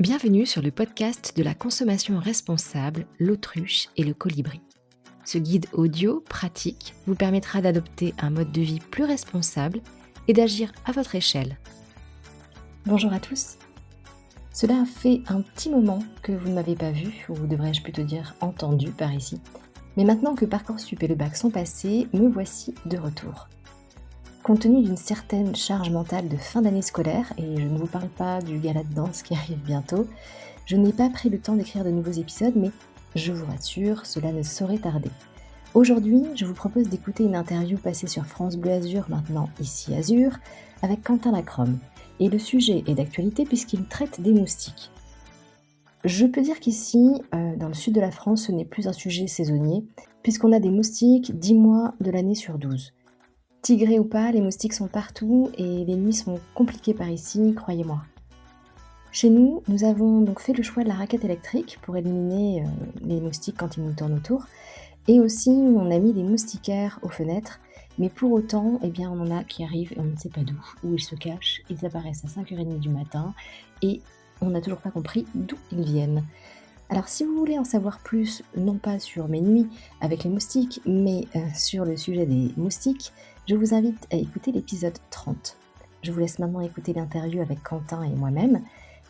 Bienvenue sur le podcast de la consommation responsable, l'autruche et le colibri. Ce guide audio pratique vous permettra d'adopter un mode de vie plus responsable et d'agir à votre échelle. Bonjour à tous. Cela fait un petit moment que vous ne m'avez pas vu, ou devrais-je plutôt dire entendu par ici. Mais maintenant que Parcoursup et le bac sont passés, me voici de retour. Compte tenu d'une certaine charge mentale de fin d'année scolaire, et je ne vous parle pas du gala de danse qui arrive bientôt, je n'ai pas pris le temps d'écrire de nouveaux épisodes, mais je vous rassure, cela ne saurait tarder. Aujourd'hui, je vous propose d'écouter une interview passée sur France Bleu Azur, maintenant ici Azur, avec Quentin Lacrome. Et le sujet est d'actualité puisqu'il traite des moustiques. Je peux dire qu'ici, dans le sud de la France, ce n'est plus un sujet saisonnier, puisqu'on a des moustiques 10 mois de l'année sur 12. Tigrés ou pas, les moustiques sont partout et les nuits sont compliquées par ici, croyez-moi. Chez nous, nous avons donc fait le choix de la raquette électrique pour éliminer les moustiques quand ils nous tournent autour. Et aussi, on a mis des moustiquaires aux fenêtres. Mais pour autant, on en a qui arrivent et on ne sait pas où ils se cachent. Ils apparaissent à 5h30 du matin et on n'a toujours pas compris d'où ils viennent. Alors si vous voulez en savoir plus, non pas sur mes nuits avec les moustiques, mais sur le sujet des moustiques, je vous invite à écouter l'épisode 30. Je vous laisse maintenant écouter l'interview avec Quentin et moi-même,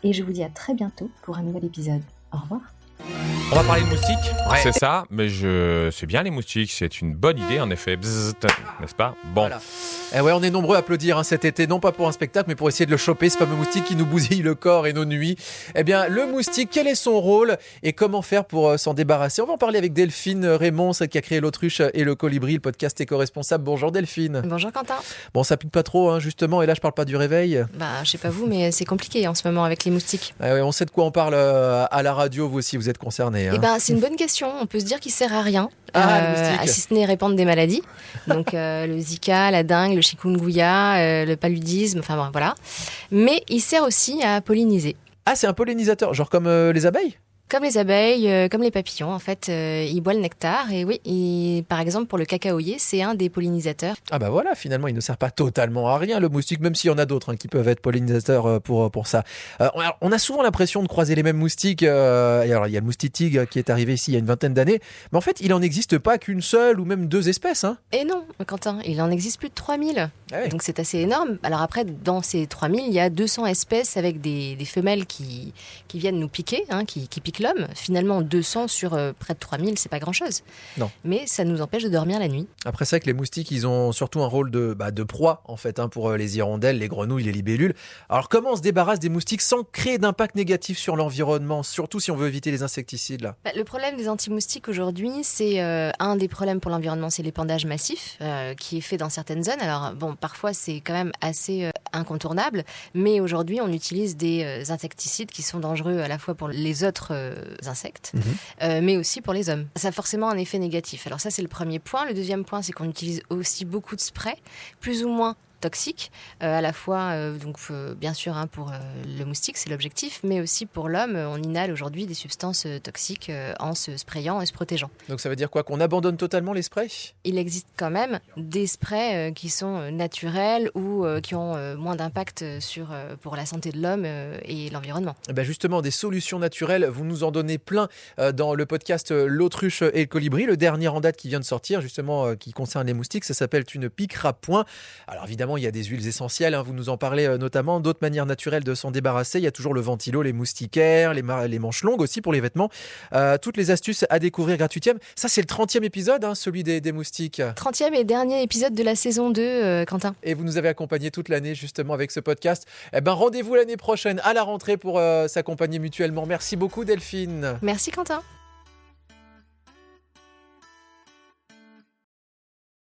et je vous dis à très bientôt pour un nouvel épisode. Au revoir. On va parler de moustiques, c'est ça, mais c'est bien les moustiques, c'est une bonne idée en effet, bzzzt, n'est-ce pas ? Bon. Voilà. Et ouais, on est nombreux à applaudir cet été, non pas pour un spectacle, mais pour essayer de le choper, ce fameux moustique qui nous bousille le corps et nos nuits. Eh bien, le moustique, quel est son rôle et comment faire pour s'en débarrasser ? On va en parler avec Delphine Raymond, celle qui a créé l'autruche et le colibri, le podcast éco-responsable. Bonjour Delphine. Bonjour Quentin. Bon, ça pique pas trop, justement, et là je parle pas du réveil. Je sais pas vous, mais c'est compliqué en ce moment avec les moustiques. Ah ouais, on sait de quoi on parle à la radio, vous aussi, vous êtes concernés. C'est une bonne question, on peut se dire qu'il sert à rien, le moustique. si ce n'est répandre des maladies. Donc le Zika, la dengue, le chikungunya, le paludisme, voilà. Mais il sert aussi à polliniser. Ah, c'est un pollinisateur, genre comme les abeilles ? Comme les abeilles, comme les papillons, en fait, ils boivent le nectar. Et oui, par exemple, pour le cacaoyer, c'est un des pollinisateurs. Ah bah voilà, finalement, il ne sert pas totalement à rien, le moustique, même s'il y en a d'autres qui peuvent être pollinisateurs pour ça. On a souvent l'impression de croiser les mêmes moustiques. Alors, il y a le moustique tigre qui est arrivé ici il y a une vingtaine d'années. Mais en fait, il n'en existe pas qu'une seule ou même deux espèces. Et non, Quentin, il en existe plus de 3000. Ah ouais. Donc c'est assez énorme. Alors après, dans ces 3000, il y a 200 espèces avec des femelles qui viennent nous piquer, qui piquent l'homme. Finalement, 200 sur près de 3000, c'est pas grand-chose. Non. Mais ça nous empêche de dormir la nuit. Après, c'est vrai que les moustiques, ils ont surtout un rôle de proie, en fait, pour les hirondelles, les grenouilles, les libellules. Alors, comment on se débarrasse des moustiques sans créer d'impact négatif sur l'environnement, surtout si on veut éviter les insecticides, là ? Le problème des anti-moustiques aujourd'hui, c'est un des problèmes pour l'environnement, c'est l'épandage massif qui est fait dans certaines zones. Alors, parfois, c'est quand même assez incontournable, mais aujourd'hui, on utilise des insecticides qui sont dangereux à la fois pour les autres insectes, mais aussi pour les hommes. Ça a forcément un effet négatif. Alors ça, c'est le premier point. Le deuxième point, c'est qu'on utilise aussi beaucoup de sprays, plus ou moins toxiques, à la fois, bien sûr, pour le moustique, c'est l'objectif, mais aussi pour l'homme, on inhale aujourd'hui des substances toxiques en se sprayant et se protégeant. Donc ça veut dire quoi ? Qu'on abandonne totalement les sprays ? Il existe quand même des sprays qui sont naturels ou qui ont moins d'impact pour la santé de l'homme et l'environnement. Et justement, des solutions naturelles, vous nous en donnez plein dans le podcast L'autruche et le colibri, le dernier en date qui vient de sortir, justement, qui concerne les moustiques, ça s'appelle « Tu ne piqueras point ». Alors évidemment, il y a des huiles essentielles, vous nous en parlez notamment, d'autres manières naturelles de s'en débarrasser, il y a toujours le ventilo, les moustiquaires, les manches longues aussi pour les vêtements, toutes les astuces à découvrir gratuitement. Ça, c'est le 30e épisode, celui des moustiques. 30e et dernier épisode de la saison 2, Quentin. Et vous nous avez accompagnés toute l'année justement avec ce podcast. Rendez-vous l'année prochaine à la rentrée pour s'accompagner mutuellement. Merci beaucoup Delphine. Merci Quentin.